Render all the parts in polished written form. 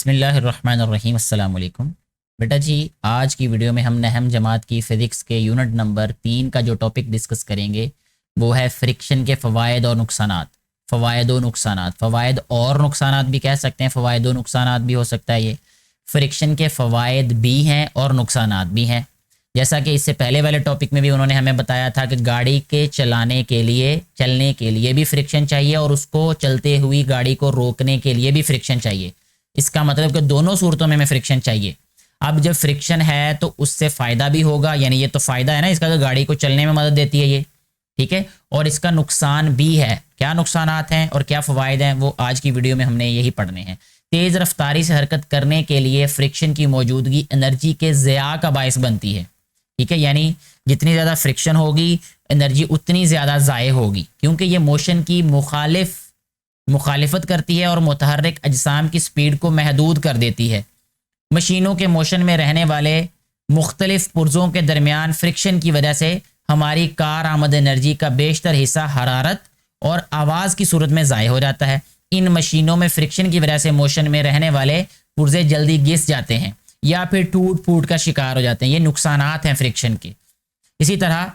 बिस्मिल्लाहिर्रहमानिर्रहीम अस्सलाम वालेकुम। बेटा जी, आज की वीडियो में हम नहम जमात की फ़िज़िक्स के यूनिट नंबर 3 का जो टॉपिक डिस्कस करेंगे वो है फ्रिक्शन के फ़वाइद और नुकसानात। फ़वाइद और नुकसानात, फ़वाइद और नुकसानात भी कह सकते हैं, फ़वाइद और नुकसानात भी हो सकता है। ये फ्रिक्शन के फ़वाइद भी हैं और नुकसानात भी हैं। जैसा कि इससे पहले वाले टॉपिक में भी उन्होंने हमें बताया था कि गाड़ी के चलने के लिए भी फ्रिक्शन चाहिए और उसको चलते हुई गाड़ी को रोकने के लिए भी फ्रिक्शन चाहिए। इसका मतलब कि दोनों सूरतों में हमें फ्रिक्शन चाहिए। अब जब फ्रिक्शन है तो उससे फ़ायदा भी होगा, यानी ये तो फ़ायदा है ना इसका कि गाड़ी को चलने में मदद देती है ये, ठीक है। और इसका नुकसान भी है। क्या नुकसानात हैं और क्या फ़वाइद हैं वो आज की वीडियो में हमने यही पढ़ने हैं। तेज़ रफ्तारी से हरकत करने के लिए फ्रिक्शन की मौजूदगी एनर्जी के ज़िया का बायस बनती है, ठीक है। यानी जितनी ज़्यादा फ्रिक्शन होगी एनर्जी उतनी ज़्यादा ज़ाय होगी, क्योंकि ये मोशन की मुखालिफत करती है और मुतहर्रिक अजसाम की स्पीड को महदूद कर देती है। मशीनों के मोशन में रहने वाले मुख्तलिफ पुर्जों के दरमियान फ्रिक्शन की वजह से हमारी कार आमद एनर्जी का बेशतर हिस्सा हरारत और आवाज़ की सूरत में ज़ाय हो जाता है। इन मशीनों में फ्रिक्शन की वजह से मोशन में रहने वाले पुर्जे जल्दी घिस जाते हैं या फिर टूट फूट का शिकार हो जाते हैं। ये नुकसानात हैं फ्रिक्शन के। इसी तरह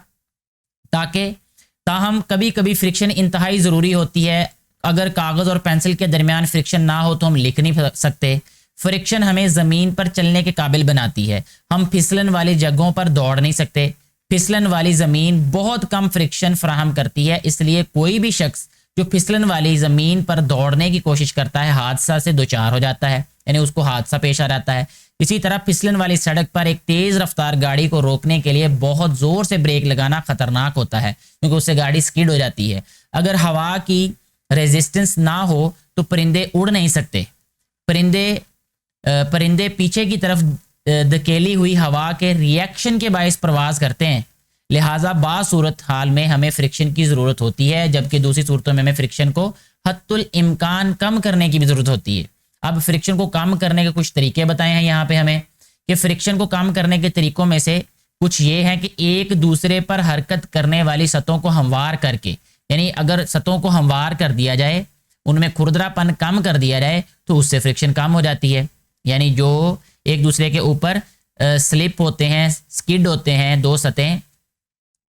ताहम कभी कभी फ्रिक्शन इंतहाई ज़रूरी होती है। अगर कागज़ और पेंसिल के दरमियान फ्रिक्शन ना हो तो हम लिख नहीं सकते। फ्रिक्शन हमें ज़मीन पर चलने के काबिल बनाती है। हम फिसलन वाली जगहों पर दौड़ नहीं सकते। फिसलन वाली ज़मीन बहुत कम फ्रिक्शन फराहम करती है, इसलिए कोई भी शख्स जो फिसलन वाली ज़मीन पर दौड़ने की कोशिश करता है हादसा से दोचार हो जाता है, यानी उसको हादसा पेश आ जाता है। इसी तरह फिसलन वाली सड़क पर एक तेज़ रफ्तार गाड़ी को रोकने के लिए बहुत ज़ोर से ब्रेक लगाना ख़तरनाक होता है, क्योंकि उससे गाड़ी स्किड हो जाती है। अगर हवा की रेजिस्टेंस ना हो तो परिंदे उड़ नहीं सकते। परिंदे पीछे की तरफ धकेली हुई हवा के रिएक्शन के बायस प्रवास करते हैं। लिहाजा बाज़ सूरत हाल में हमें फ्रिक्शन की ज़रूरत होती है, जबकि दूसरी सूरतों में हमें फ्रिक्शन को हद्दुल इम्कान कम करने की भी ज़रूरत होती है। अब फ्रिक्शन को कम करने के कुछ तरीके बताए हैं यहाँ पे हमें कि फ्रिक्शन को कम करने के तरीकों में से कुछ ये हैं कि एक दूसरे पर हरकत करने वाली सतहों को हमवार करके, यानी अगर सतहों को हमवार कर दिया जाए, उनमें खुरदरापन कम कर दिया जाए तो उससे फ्रिक्शन कम हो जाती है। यानी जो एक दूसरे के ऊपर स्लिप होते हैं, स्किड होते हैं दो सतहें,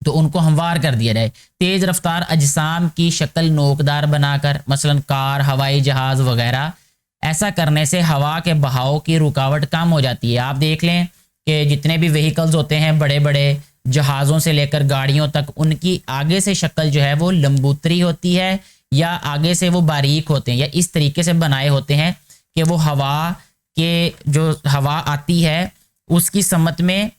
तो उनको हमवार कर दिया जाए। तेज़ रफ्तार अजसाम की शक्ल नोकदार बनाकर, मसलन कार, हवाई जहाज़ वगैरह, ऐसा करने से हवा के बहाव की रुकावट कम हो जाती है। आप देख लें कि जितने भी व्हीकल्स होते हैं, बड़े बड़े जहाज़ों से लेकर गाड़ियों तक, उनकी आगे से शक्ल जो है वो लंबूतरी होती है या आगे से वो बारीक होते हैं या इस तरीके से बनाए होते हैं कि वो हवा आती है उसकी समत में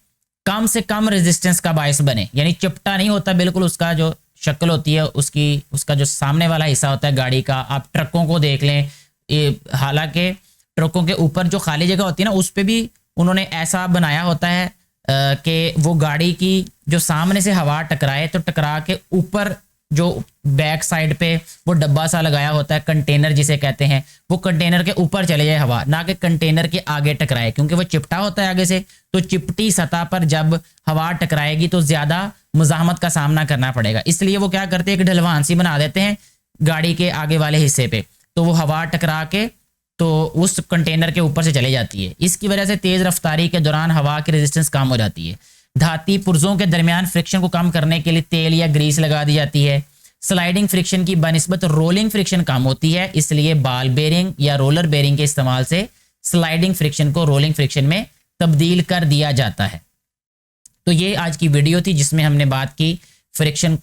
कम से कम रेजिस्टेंस का बायस बने, यानी चिपटा नहीं होता बिल्कुल। उसका जो शक्ल होती है उसका जो सामने वाला हिस्सा होता है गाड़ी का, आप ट्रकों को देख लें, हालांकि ट्रकों के ऊपर जो खाली जगह होती है ना उस पर भी उन्होंने ऐसा बनाया होता है कि वो गाड़ी की जो सामने से हवा टकराए तो टकरा के ऊपर जो बैक साइड पे वो डब्बा सा लगाया होता है, कंटेनर जिसे कहते हैं, वो कंटेनर के ऊपर चले जाए हवा, ना कि कंटेनर के आगे टकराए, क्योंकि वो चिपटा होता है आगे से। तो चिपटी सतह पर जब हवा टकराएगी तो ज़्यादा मुज़ाहमत का सामना करना पड़ेगा, इसलिए वो क्या करते हैं एक ढलवान सी बना देते हैं गाड़ी के आगे वाले हिस्से पे, तो वो हवा टकरा के तो उस कंटेनर के ऊपर से चले जाती है। इसकी वजह से तेज़ रफ्तारी के दौरान हवा की रेजिस्टेंस कम हो जाती है। धाती पुर्जों के दरमियान फ्रिक्शन को कम करने के लिए तेल या ग्रीस लगा दी जाती है। स्लाइडिंग फ्रिक्शन की बनिस्बत रोलिंग फ्रिक्शन कम होती है, इसलिए बाल बेरिंग या रोलर बेरिंग के इस्तेमाल से स्लाइडिंग फ्रिक्शन को रोलिंग फ्रिक्शन में तब्दील कर दिया जाता है। तो ये आज की वीडियो थी जिसमें हमने बात की फ्रिक्शन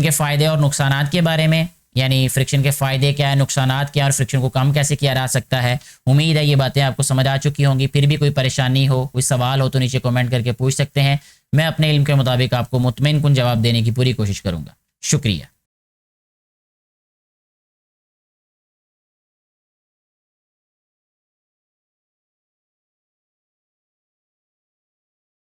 के फ़ायदे और नुकसानात के बारे में, यानी फ्रिक्शन के फ़ायदे क्या है, नुकसानात क्या है और फ्रिक्शन को कम कैसे किया जा सकता है। उम्मीद है ये बातें आपको समझ आ चुकी होंगी। फिर भी कोई परेशानी हो, कोई सवाल हो तो नीचे कमेंट करके पूछ सकते हैं। मैं अपने इल्म के मुताबिक आपको मुतमईन कुन जवाब देने की पूरी कोशिश करूँगा। शुक्रिया।